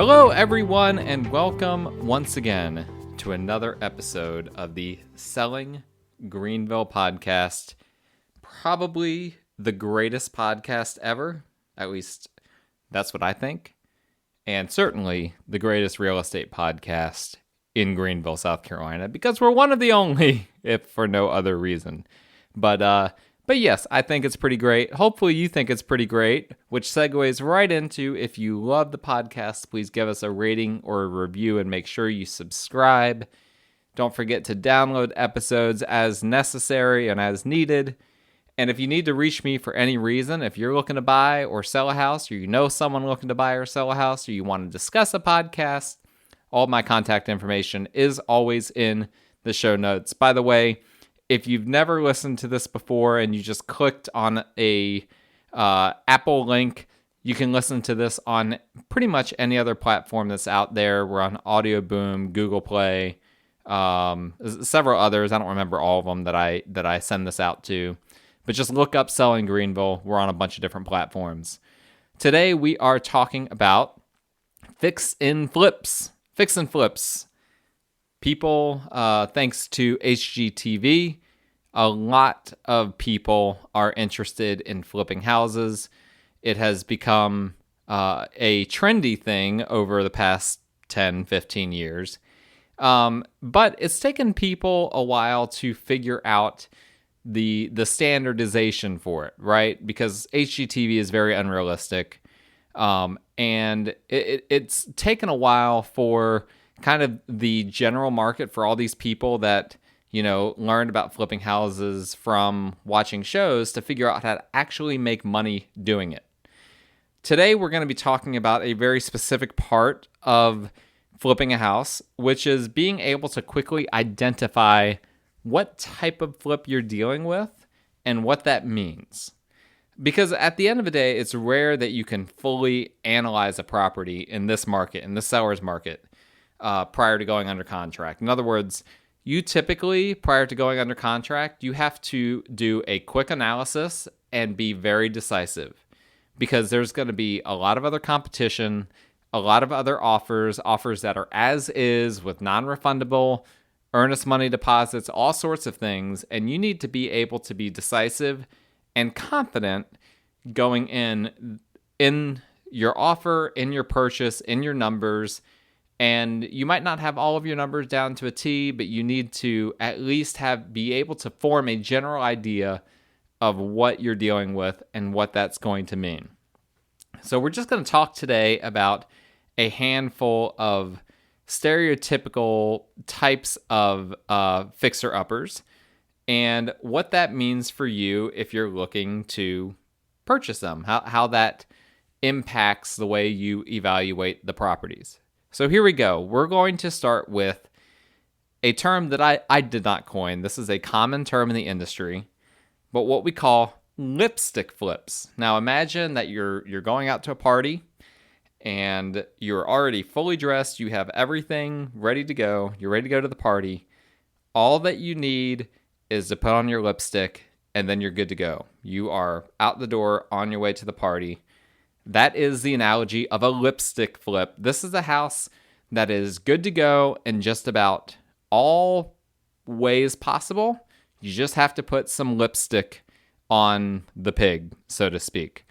Hello, everyone, and welcome once again to another episode of the Selling Greenville podcast. Probably the greatest podcast ever, at least that's what I think, and certainly the greatest real estate podcast in Greenville, South Carolina, because we're one of the only, if for no other reason. But yes, I think it's pretty great. Hopefully you think it's pretty great, which segues right into, if you love the podcast, please give us a rating or a review and make sure you subscribe. Don't forget to download episodes as necessary and as needed. And if you need to reach me for any reason, if you're looking to buy or sell a house, or you know someone looking to buy or sell a house, or you want to discuss a podcast, all my contact information is always in the show notes. By the way, if you've never listened to this before and you just clicked on a Apple link, you can listen to this on pretty much any other platform that's out there. We're on Audio Boom, Google Play, several others. I don't remember all of them that I send this out to. But just look up Selling Greenville. We're on a bunch of different platforms. Today we are talking about fix and flips. Fix and flips. People, thanks to HGTV, a lot of people are interested in flipping houses. It has become a trendy thing over the past 10, 15 years. But it's taken people a while to figure out the standardization for it, right? Because HGTV is very unrealistic. And it's taken a while for kind of the general market, for all these people that, you know, learned about flipping houses from watching shows, to figure out how to actually make money doing it. Today, we're going to be talking about a very specific part of flipping a house, which is being able to quickly identify what type of flip you're dealing with and what that means. Because at the end of the day, it's rare that you can fully analyze a property in this market, in the seller's market, prior to going under contract. In other words, you typically, prior to going under contract, you have to do a quick analysis and be very decisive, because there's going to be a lot of other competition, a lot of other offers that are as is with non-refundable, earnest money deposits, all sorts of things, and you need to be able to be decisive and confident going in your offer, in your purchase, in your numbers. And you might not have all of your numbers down to a T, but you need to at least be able to form a general idea of what you're dealing with and what that's going to mean. So we're just going to talk today about a handful of stereotypical types of fixer-uppers and what that means for you if you're looking to purchase them, how that impacts the way you evaluate the properties. So here we go. We're going to start with a term that I did not coin. This is a common term in the industry, but what we call lipstick flips. Now imagine that you're going out to a party and you're already fully dressed. You have everything ready to go. You're ready to go to the party. All that you need is to put on your lipstick, and then you're good to go. You are out the door on your way to the party. That is the analogy of a lipstick flip. This is a house that is good to go in just about all ways possible. You just have to put some lipstick on the pig, so to speak.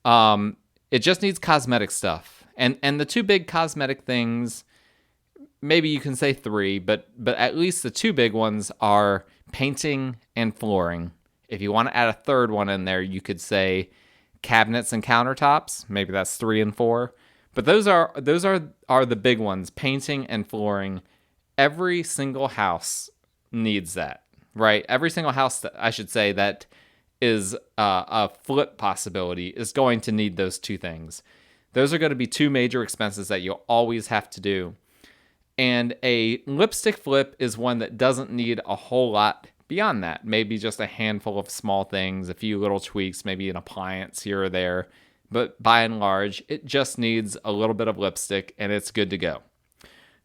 It just needs cosmetic stuff. And the two big cosmetic things, maybe you can say three, but at least the two big ones are painting and flooring. If you want to add a third one in there, you could say cabinets and countertops. Maybe that's 3 and 4. But those are the big ones, painting and flooring. Every single house needs that, right? Every single house, that is a flip possibility is going to need those two things. Those are going to be two major expenses that you'll always have to do. And a lipstick flip is one that doesn't need a whole lot beyond that. Maybe just a handful of small things, a few little tweaks, maybe an appliance here or there. But by and large, it just needs a little bit of lipstick and it's good to go.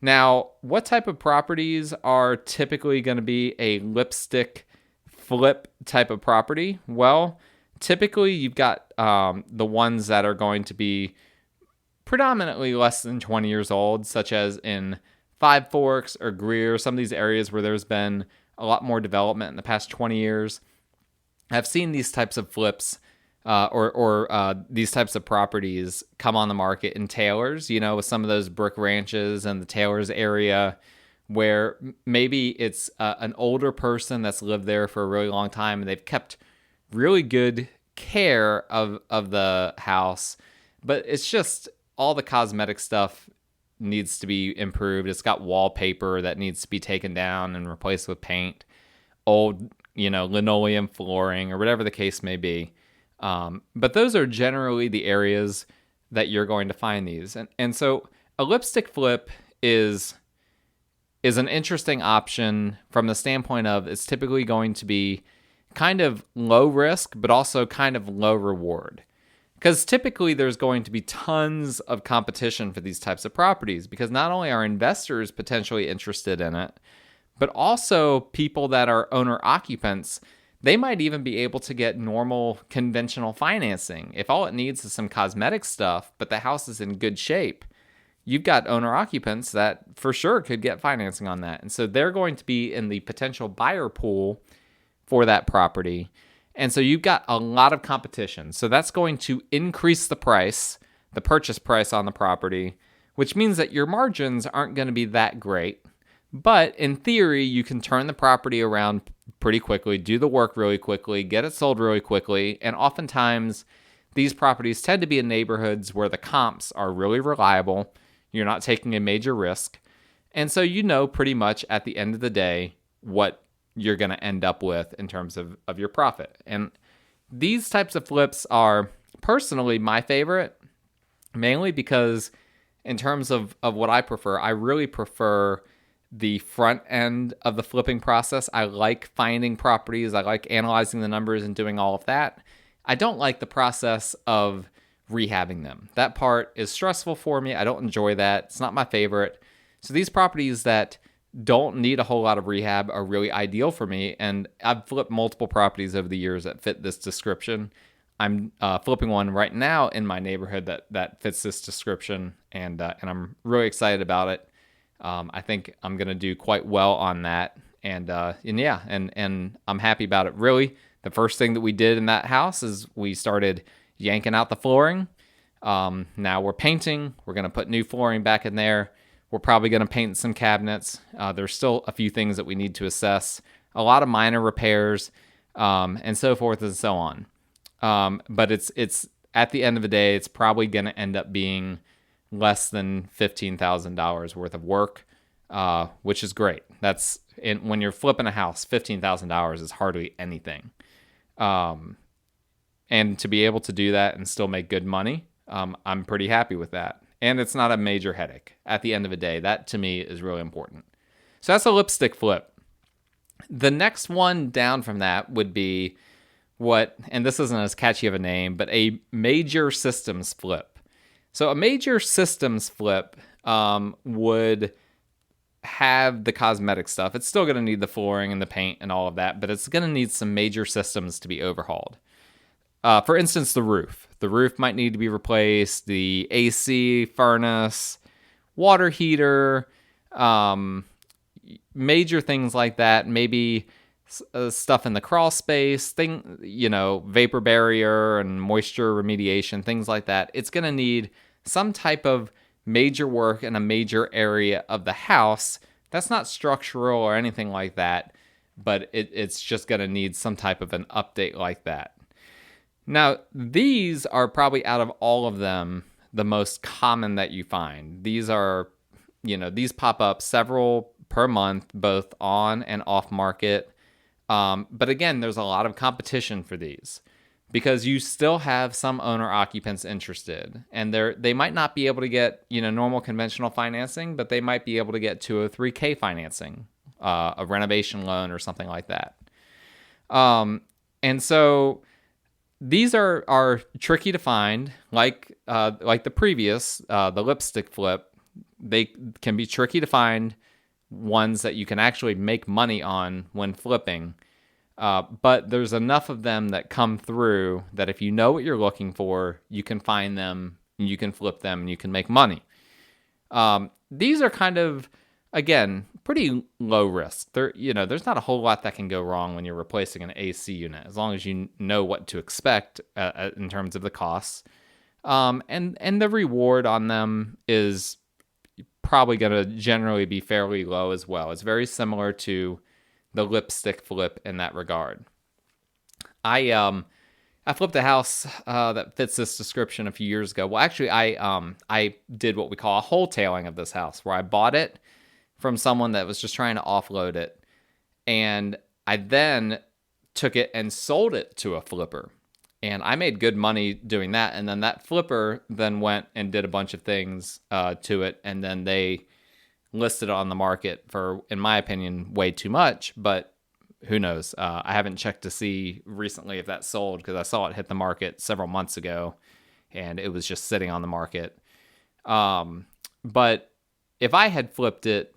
Now, what type of properties are typically going to be a lipstick flip type of property? Well, typically you've got the ones that are going to be predominantly less than 20 years old, such as in Five Forks or Greer, some of these areas where there's been a lot more development in the past 20 years. I've seen these types of flips or these types of properties come on the market in Taylor's, with some of those brick ranches and the Taylor's area where maybe it's an older person that's lived there for a really long time and they've kept really good care of the house, but it's just all the cosmetic stuff needs to be improved. It's got wallpaper that needs to be taken down and replaced with paint, old, linoleum flooring or whatever the case may be. But those are generally the areas that you're going to find these. And so a lipstick flip is an interesting option from the standpoint of it's typically going to be kind of low risk, but also kind of low reward. Because typically there's going to be tons of competition for these types of properties because not only are investors potentially interested in it, but also people that are owner occupants, they might even be able to get normal conventional financing. If all it needs is some cosmetic stuff, but the house is in good shape, you've got owner occupants that for sure could get financing on that. And so they're going to be in the potential buyer pool for that property. And so you've got a lot of competition. So that's going to increase the price, the purchase price on the property, which means that your margins aren't going to be that great. But in theory, you can turn the property around pretty quickly, do the work really quickly, get it sold really quickly. And oftentimes, these properties tend to be in neighborhoods where the comps are really reliable. You're not taking a major risk. And so pretty much at the end of the day what you're going to end up with in terms of your profit. And these types of flips are personally my favorite, mainly because in terms of what I prefer, I really prefer the front end of the flipping process. I like finding properties. I like analyzing the numbers and doing all of that. I don't like the process of rehabbing them. That part is stressful for me. I don't enjoy that. It's not my favorite. So these properties that don't need a whole lot of rehab are really ideal for me. And I've flipped multiple properties over the years that fit this description. I'm flipping one right now in my neighborhood that fits this description, and I'm really excited about it. I think I'm going to do quite well on that. And I'm happy about it. Really, the first thing that we did in that house is we started yanking out the flooring. Now we're painting. We're going to put new flooring back in there. We're probably going to paint some cabinets. There's still a few things that we need to assess. A lot of minor repairs, and so forth and so on. But it's at the end of the day, it's probably going to end up being less than $15,000 worth of work, which is great. When you're flipping a house, $15,000 is hardly anything. And to be able to do that and still make good money, I'm pretty happy with that. And it's not a major headache at the end of the day. That to me is really important. So that's a lipstick flip. The next one down from that would be and this isn't as catchy of a name, but a major systems flip. So a major systems flip would have the cosmetic stuff. It's still going to need the flooring and the paint and all of that, but it's going to need some major systems to be overhauled. For instance, the roof. The roof might need to be replaced, the AC, furnace, water heater, major things like that. Maybe stuff in the crawl space, vapor barrier and moisture remediation, things like that. It's going to need some type of major work in a major area of the house. That's not structural or anything like that, but it's just going to need some type of an update like that. Now, these are probably out of all of them the most common that you find. These pop up several per month, both on and off market. But again, there's a lot of competition for these because you still have some owner occupants interested, and they might not be able to get normal conventional financing, but they might be able to get 203K financing, a renovation loan or something like that. And so these are tricky to find, like the previous, the lipstick flip. They can be tricky to find ones that you can actually make money on when flipping. But there's enough of them that come through that if you know what you're looking for, you can find them, and you can flip them and you can make money. These are kind of, again, pretty low risk. There's not a whole lot that can go wrong when you're replacing an AC unit, as long as you know what to expect in terms of the costs. And the reward on them is probably going to generally be fairly low as well. It's very similar to the lipstick flip in that regard. I flipped a house that fits this description a few years ago. Well, actually, I did what we call a wholetailing of this house, where I bought it from someone that was just trying to offload it, and I then took it and sold it to a flipper. And I made good money doing that. And then that flipper then went and did a bunch of things to it. And then they listed it on the market for, in my opinion, way too much. But who knows? I haven't checked to see recently if that sold, because I saw it hit the market several months ago and it was just sitting on the market. But if I had flipped it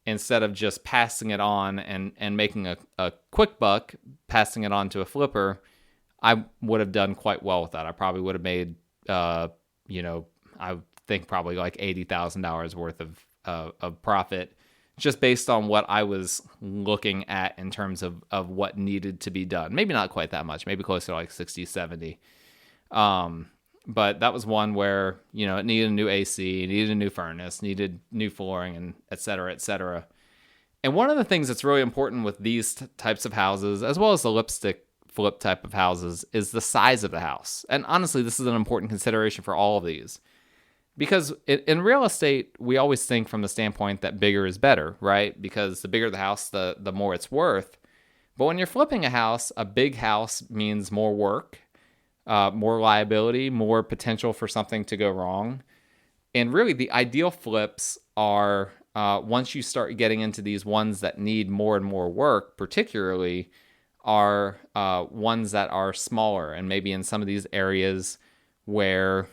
instead of just passing it on and making a quick buck, passing it on to a flipper, I would have done quite well with that. I probably would have made, I think probably like $80,000 worth of profit, just based on what I was looking at in terms of what needed to be done. Maybe not quite that much, maybe closer to like 60, 70. But that was one where, it needed a new AC, needed a new furnace, needed new flooring, and et cetera, et cetera. And one of the things that's really important with these types of houses, as well as the lipstick flip type of houses, is the size of the house. And honestly, this is an important consideration for all of these. Because in real estate, we always think from the standpoint that bigger is better, right? Because the bigger the house, the more it's worth. But when you're flipping a house, a big house means more work, more liability, more potential for something to go wrong. And really, the ideal flips are, once you start getting into these ones that need more and more work, particularly, are ones that are smaller, and maybe in some of these areas where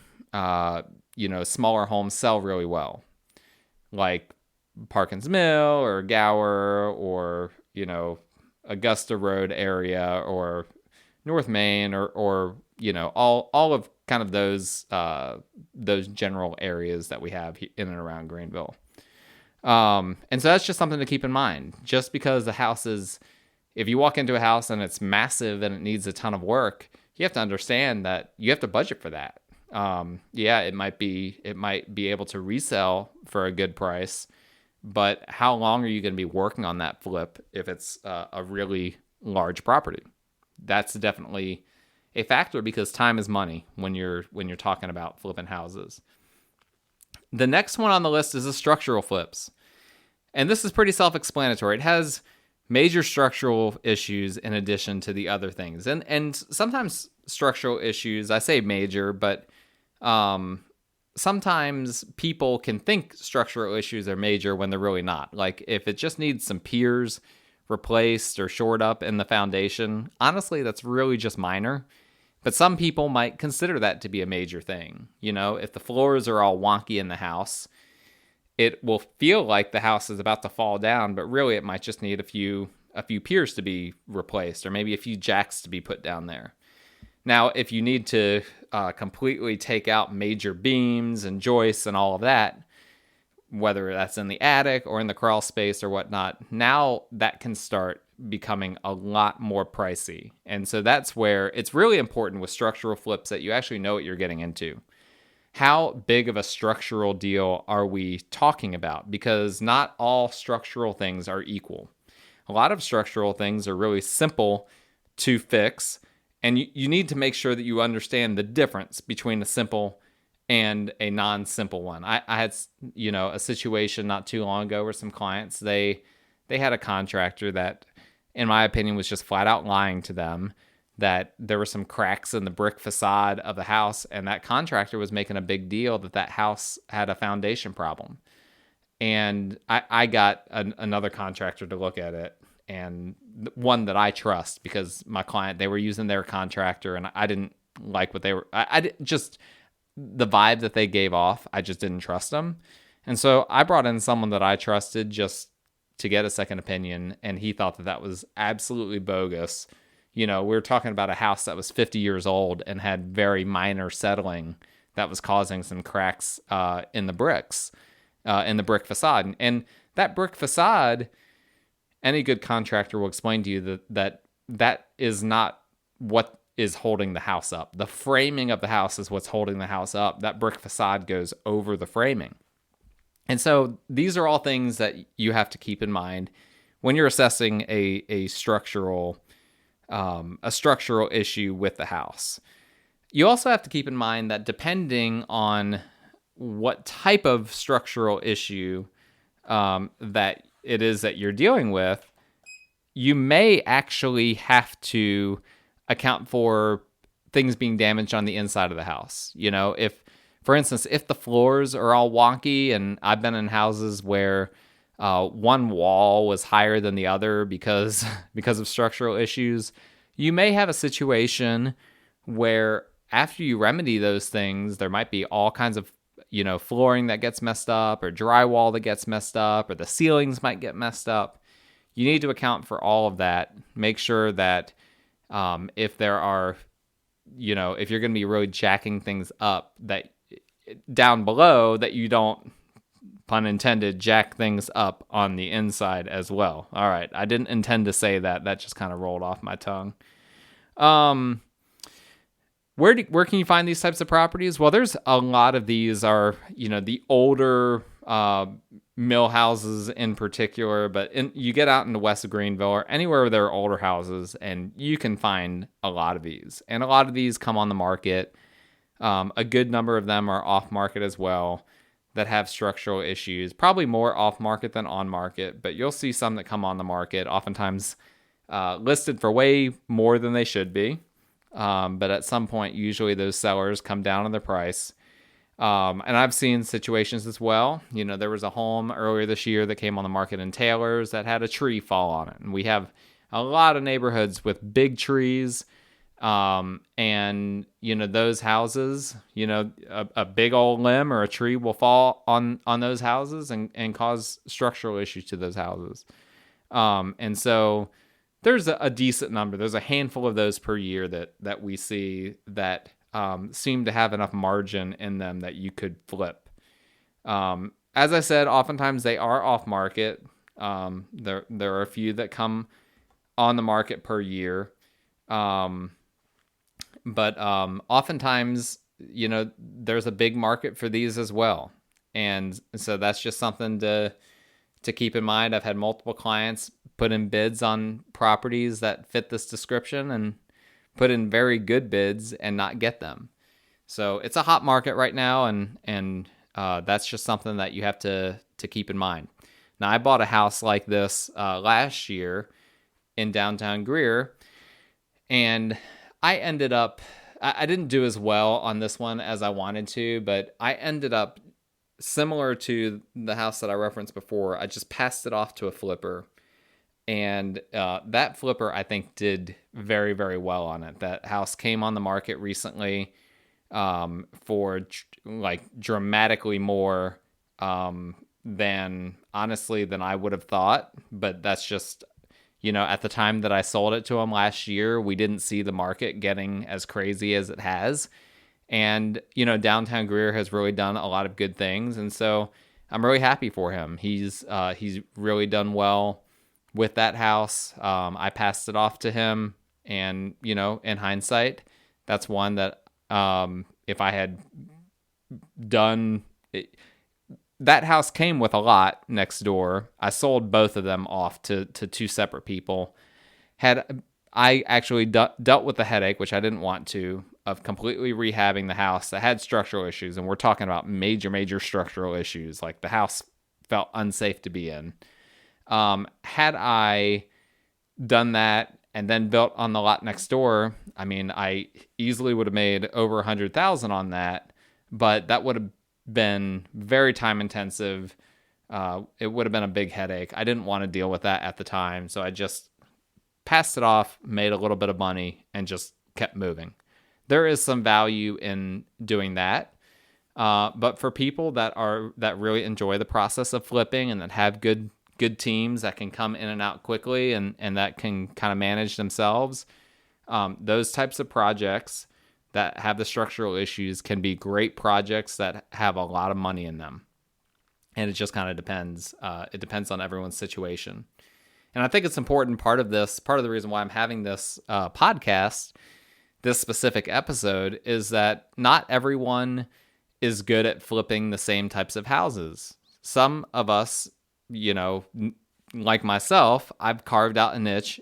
smaller homes sell really well, like Parkins Mill or Gower or Augusta Road area or North Main or all of kind of those general areas that we have in and around Greenville. And so that's just something to keep in mind. Just because the house is, if you walk into a house and it's massive and it needs a ton of work, you have to understand that you have to budget for that. It might be able to resell for a good price, but how long are you going to be working on that flip if it's a really large property? That's definitely a factor, because time is money when you're talking about flipping houses. The next one on the list is the structural flips. And this is pretty self-explanatory. It has major structural issues in addition to the other things. And sometimes structural issues, I say major, but sometimes people can think structural issues are major when they're really not. Like if it just needs some piers replaced or shored up in the foundation, honestly, that's really just minor. But some people might consider that to be a major thing. If the floors are all wonky in the house, it will feel like the house is about to fall down, but really it might just need a few piers to be replaced, or maybe a few jacks to be put down there. Now, if you need to completely take out major beams and joists and all of that, whether that's in the attic or in the crawl space or whatnot, now that can start becoming a lot more pricey. And so that's where it's really important with structural flips that you actually know what you're getting into. How big of a structural deal are we talking about? Because not all structural things are equal. A lot of structural things are really simple to fix, and you need to make sure that you understand the difference between a simple and a non-simple one. I had a situation not too long ago where some clients, they had a contractor that, in my opinion, was just flat out lying to them, that there were some cracks in the brick facade of the house, and that contractor was making a big deal that house had a foundation problem. And I got another contractor to look at it, and one that I trust, because my client, they were using their contractor, and I didn't like what they were, just the vibe that they gave off, I just didn't trust them. And so I brought in someone that I trusted just to get a second opinion, and he thought that was absolutely bogus. We were talking about a house that was 50 years old and had very minor settling that was causing some cracks in the bricks, in the brick facade. And that brick facade, any good contractor will explain to you that is not what is holding the house up. The framing of the house is what's holding the house up. That brick facade goes over the framing. And so these are all things that you have to keep in mind when you're assessing a structural issue with the house. You also have to keep in mind that depending on what type of structural issue that it is that you're dealing with, you may actually have to account for things being damaged on the inside of the house. You know, if, for instance, if the floors are all wonky, and I've been in houses where one wall was higher than the other because of structural issues, you may have a situation where after you remedy those things, there might be all kinds of, you know, flooring that gets messed up, or drywall that gets messed up, or the ceilings might get messed up. You need to account for all of that. Make sure that if there are, you know, if you're going to be really jacking things up, that down below, that you don't, pun intended, jack things up on the inside as well. All right, I didn't intend to say that. That just kind of rolled off my tongue. Where can you find these types of properties? Well, there's a lot of these are, you know, the older mill houses in particular, but you get out into west of Greenville or anywhere where there are older houses, and you can find a lot of these. And a lot of these come on the market. A good number of them are off market as well, that have structural issues. Probably more off market than on market, but you'll see some that come on the market, oftentimes listed for way more than they should be. But at some point, usually those sellers come down on their price. And I've seen situations as well. You know, there was a home earlier this year that came on the market in Taylor's that had a tree fall on it. And we have a lot of neighborhoods with big trees. And, you know, those houses, you know, a big old limb or a tree will fall on those houses and cause structural issues to those houses. And so there's a decent number. There's a handful of those per year that we see that seem to have enough margin in them that you could flip. As I said, oftentimes they are off market. There are a few that come on the market per year. But oftentimes, you know, there's a big market for these as well. And so that's just something to keep in mind. I've had multiple clients put in bids on properties that fit this description and put in very good bids and not get them. So it's a hot market right now, and that's just something that you have to keep in mind. Now, I bought a house like this last year in downtown Greer, and I ended up, I didn't do as well on this one as I wanted to, but I ended up similar to the house that I referenced before. I just passed it off to a flipper. And that flipper, I think, did very, very well on it. That house came on the market recently for like dramatically more than I would have thought. But that's just, you know, at the time that I sold it to him last year, we didn't see the market getting as crazy as it has. And, you know, downtown Greer has really done a lot of good things. And so I'm really happy for him. He's really done well with that house. I passed it off to him, and, you know, in hindsight, that's one that if I had done it, that house came with a lot next door. I sold both of them off to two separate people. I actually dealt with the headache, which I didn't want to, of completely rehabbing the house that had structural issues, and we're talking about major structural issues. Like, the house felt unsafe to be in. Had I done that and then built on the lot next door, I mean, I easily would have made over $100,000 on that, but that would have been very time intensive. It would have been a big headache. I didn't want to deal with that at the time, so I just passed it off, made a little bit of money, and just kept moving. There is some value in doing that. But for people that really enjoy the process of flipping and that have good teams that can come in and out quickly and that can kind of manage themselves, those types of projects that have the structural issues can be great projects that have a lot of money in them. And it just kind of depends. It depends on everyone's situation. And I think it's important. Part of the reason why I'm having this podcast, this specific episode, is that not everyone is good at flipping the same types of houses. Some of us, like myself, I've carved out a niche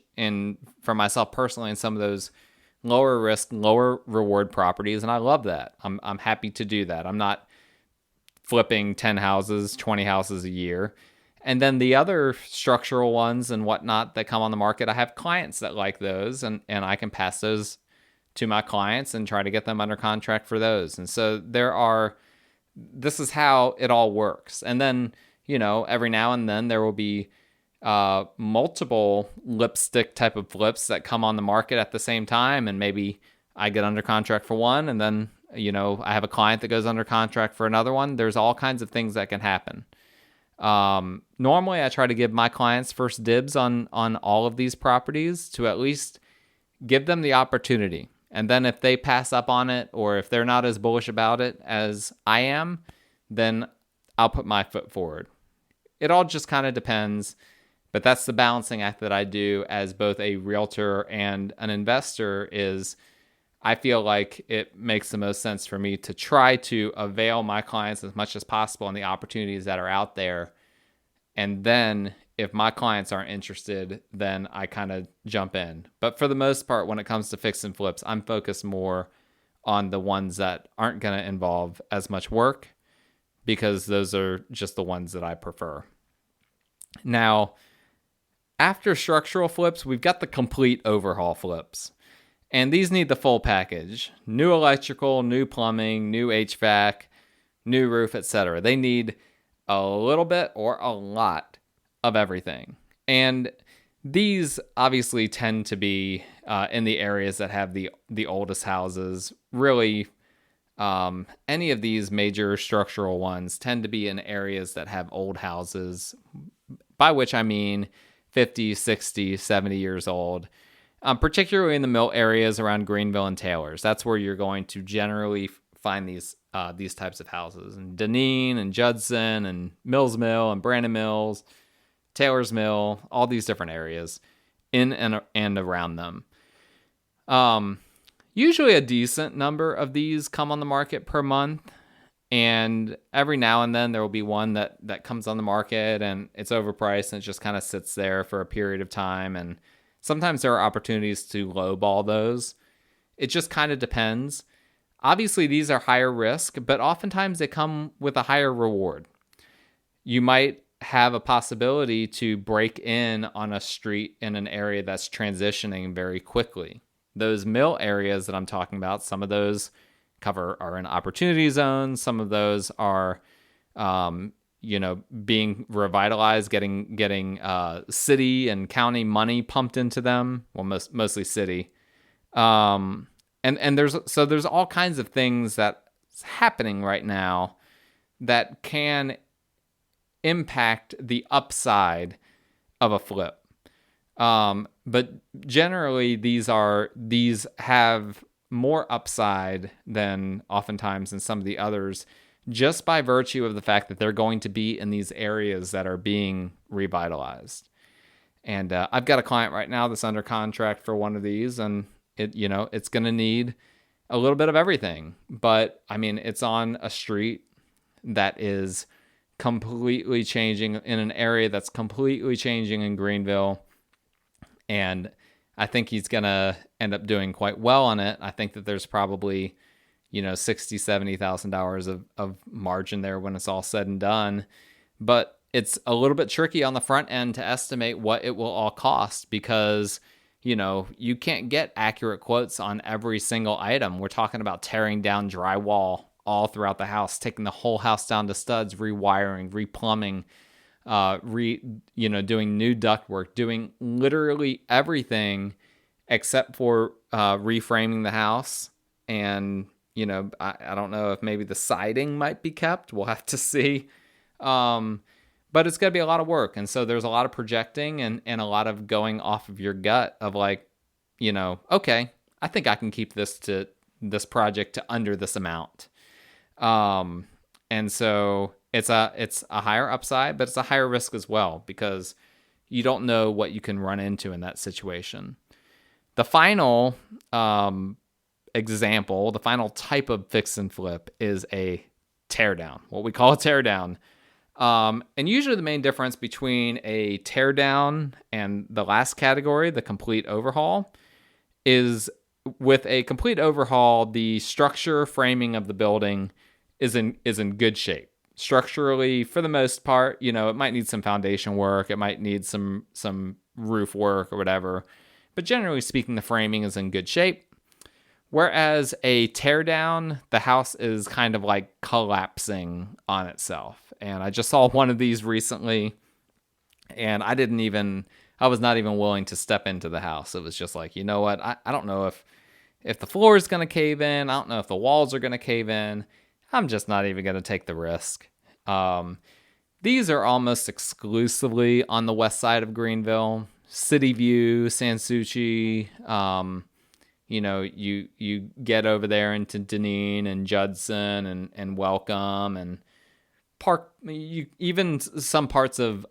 for myself personally in some of those lower risk, lower reward properties, and I love that. I'm happy to do that. I'm not flipping 10 houses, 20 houses a year. And then the other structural ones and whatnot that come on the market, I have clients that like those, and I can pass those to my clients and try to get them under contract for those. And so this is how it all works. And then, every now and then there will be multiple lipstick type of flips that come on the market at the same time. And maybe I get under contract for one, and then, I have a client that goes under contract for another one. There's all kinds of things that can happen. Normally I try to give my clients first dibs on all of these properties to at least give them the opportunity. And then if they pass up on it, or if they're not as bullish about it as I am, then I'll put my foot forward. It all just kind of depends, but that's the balancing act that I do as both a realtor and an investor. Is I feel like it makes the most sense for me to try to avail my clients as much as possible on the opportunities that are out there. And then if my clients aren't interested, then I kind of jump in. But for the most part, when it comes to fix and flips, I'm focused more on the ones that aren't going to involve as much work, because those are just the ones that I prefer. Now, after structural flips, we've got the complete overhaul flips. And these need the full package: new electrical, new plumbing, new HVAC, new roof, etc. They need a little bit or a lot of everything. And these obviously tend to be in the areas that have the oldest houses. Really, any of these major structural ones tend to be in areas that have old houses, by which I mean 50, 60, 70 years old. Particularly in the mill areas around Greenville and Taylors. That's where you're going to generally find these types of houses. And Deneen and Judson and Mills Mill and Brandon Mills, Taylor's Mill, all these different areas in and around them. Usually a decent number of these come on the market per month. And every now and then there will be one that comes on the market and it's overpriced and it just kind of sits there for a period of time. And sometimes there are opportunities to lowball those. It just kind of depends. Obviously, these are higher risk, but oftentimes they come with a higher reward. You might have a possibility to break in on a street in an area that's transitioning very quickly. Those mill areas that I'm talking about, some of those are in opportunity zones. Some of those are being revitalized, getting city and county money pumped into them. Well, mostly city. And there's all kinds of things that's happening right now that can impact the upside of a flip. But generally these have more upside than oftentimes in some of the others, just by virtue of the fact that they're going to be in these areas that are being revitalized. And I've got a client right now that's under contract for one of these, and it's going to need a little bit of everything. But I mean, it's on a street that is completely changing, in an area that's completely changing in Greenville. And I think he's going to end up doing quite well on it. I think that there's probably, $60,000, $70,000 of margin there when it's all said and done. But it's a little bit tricky on the front end to estimate what it will all cost, because, you can't get accurate quotes on every single item. We're talking about tearing down drywall all throughout the house, taking the whole house down to studs, rewiring, replumbing, doing new ductwork, doing literally everything except for reframing the house. And, I don't know if maybe the siding might be kept. We'll have to see. But it's going to be a lot of work. And so there's a lot of projecting and a lot of going off of your gut of like, okay, I think I can keep this to this project to under this amount. And so it's a higher upside, but it's a higher risk as well, because you don't know what you can run into in that situation. The final example, the final type of fix and flip is a teardown, what we call a teardown. And usually the main difference between a teardown and the last category, the complete overhaul, is with a complete overhaul, the structure framing of the building is in good shape. Structurally, for the most part, it might need some foundation work, it might need some roof work or whatever, but generally speaking, the framing is in good shape. Whereas a teardown, the house is kind of like collapsing on itself. And I just saw one of these recently, and I was not even willing to step into the house. It was just like, you know what? I don't know if the floor is going to cave in. I don't know if the walls are going to cave in. I'm just not even going to take the risk. These are almost exclusively on the west side of Greenville. City View, Sans Souci, you get over there into Deneen and Judson and Welcome and Park. Even some parts of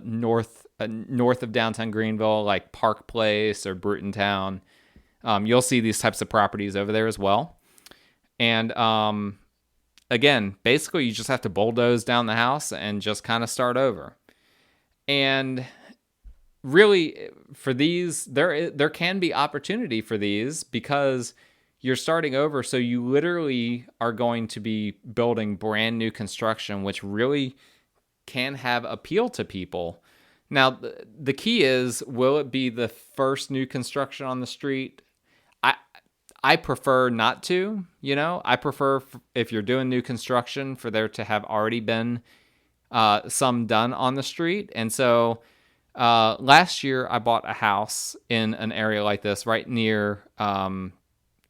north of downtown Greenville, like Park Place or Brutontown, you'll see these types of properties over there as well. And again, basically, you just have to bulldoze down the house and just kind of start over. And really, for these, there can be opportunity for these because you're starting over. So you literally are going to be building brand new construction, which really can have appeal to people. Now, the key is, will it be the first new construction on the street? I prefer not to, I prefer if you're doing new construction for there to have already been some done on the street. And so last year I bought a house in an area like this right near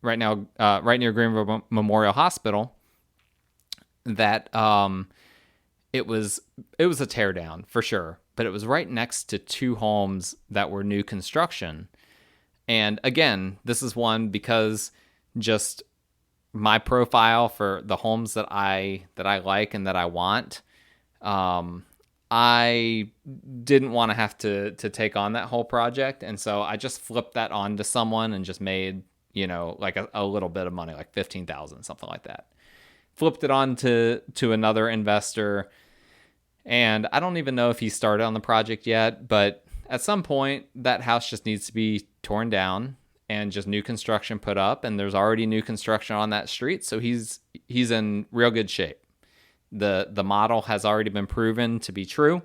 Greenville Memorial Hospital that it was a teardown for sure, but it was right next to two homes that were new construction. And again, this is one because just my profile for the homes that I like and that I want. I didn't want to have to take on that whole project, and so I just flipped that on to someone and just made like a little bit of money, like $15,000, something like that. Flipped it on to another investor, and I don't even know if he started on the project yet, but at some point, that house just needs to be torn down and just new construction put up. And there's already new construction on that street, so he's in real good shape. The model has already been proven to be true,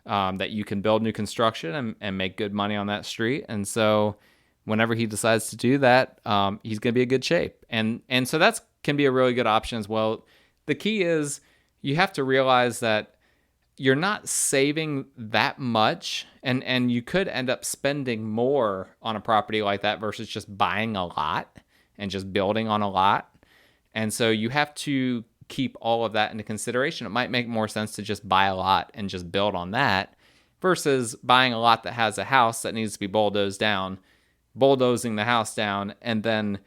that you can build new construction and make good money on that street. And so whenever he decides to do that, he's going to be in good shape. And so that can be a really good option as well. The key is you have to realize that you're not saving that much, and you could end up spending more on a property like that versus just buying a lot and just building on a lot. And so you have to keep all of that into consideration. It might make more sense to just buy a lot and just build on that versus buying a lot that has a house that needs to be bulldozing the house down, and then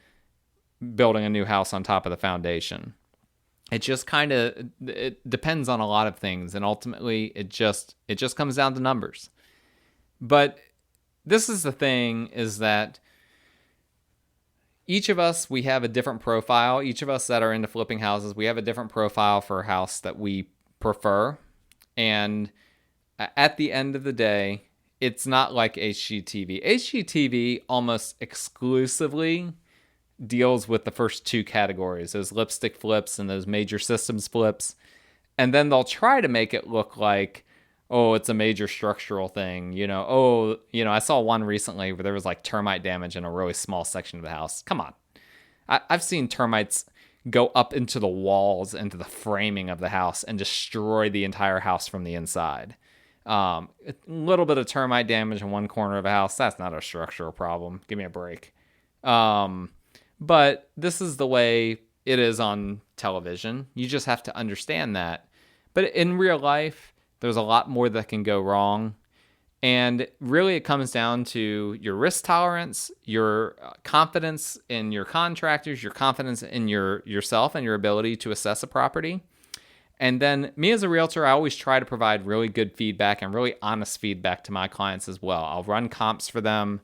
building a new house on top of the foundation. It just it depends on a lot of things, and ultimately it just comes down to numbers. But this is the thing, is that each of us, we have a different profile. Each of us that are into flipping houses, we have a different profile for a house that we prefer. And at the end of the day, it's not like HGTV. HGTV almost exclusively deals with the first two categories, those lipstick flips and those major systems flips. And then they'll try to make it look like, oh, it's a major structural thing. I saw one recently where there was like termite damage in a really small section of the house. Come on. I've seen termites go up into the walls, into the framing of the house, and destroy the entire house from the inside. A little bit of termite damage in one corner of a house, that's not a structural problem. Give me a break. But this is the way it is on television. You just have to understand that. But in real life, there's a lot more that can go wrong. And really, it comes down to your risk tolerance, your confidence in your contractors, your confidence in yourself and your ability to assess a property. And then me as a realtor, I always try to provide really good feedback and really honest feedback to my clients as well. I'll run comps for them.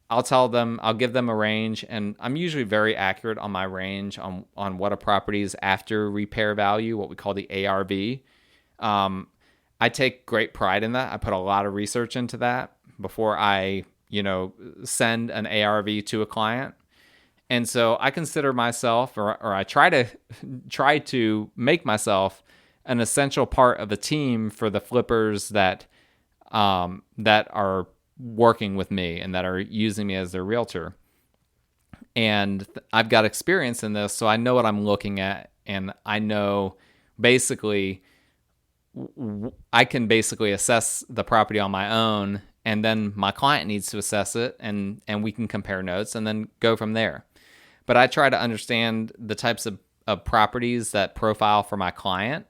I'll tell them, I'll give them a range, and I'm usually very accurate on my range on what a property is after repair value, what we call the ARV. I take great pride in that. I put a lot of research into that before I, send an ARV to a client. And so I consider myself, or I try to make myself an essential part of a team for the flippers that are working with me and that are using me as their realtor. And I've got experience in this, so I know what I'm looking at, and I know basically I can basically assess the property on my own, and then my client needs to assess it, and we can compare notes and then go from there. But I try to understand the types of properties that profile for my client,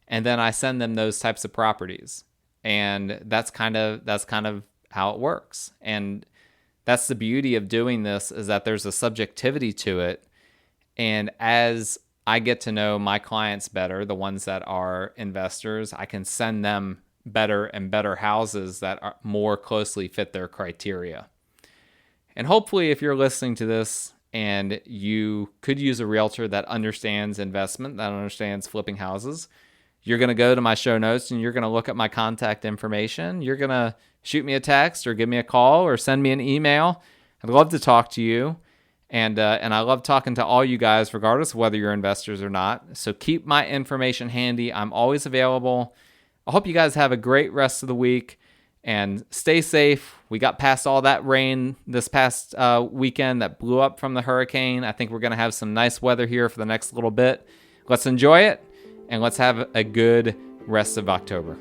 and then I send them those types of properties. And that's kind of how it works. And that's the beauty of doing this, is that there's a subjectivity to it. And as I get to know my clients better, the ones that are investors, I can send them better and better houses that are more closely fit their criteria. And hopefully, if you're listening to this and you could use a realtor that understands investment, that understands flipping houses, you're going to go to my show notes and you're going to look at my contact information. You're going to shoot me a text or give me a call or send me an email. I'd love to talk to you. And I love talking to all you guys, regardless of whether you're investors or not. So keep my information handy. I'm always available. I hope you guys have a great rest of the week and stay safe. We got past all that rain this past weekend that blew up from the hurricane. I think we're going to have some nice weather here for the next little bit. Let's enjoy it, and let's have a good rest of October.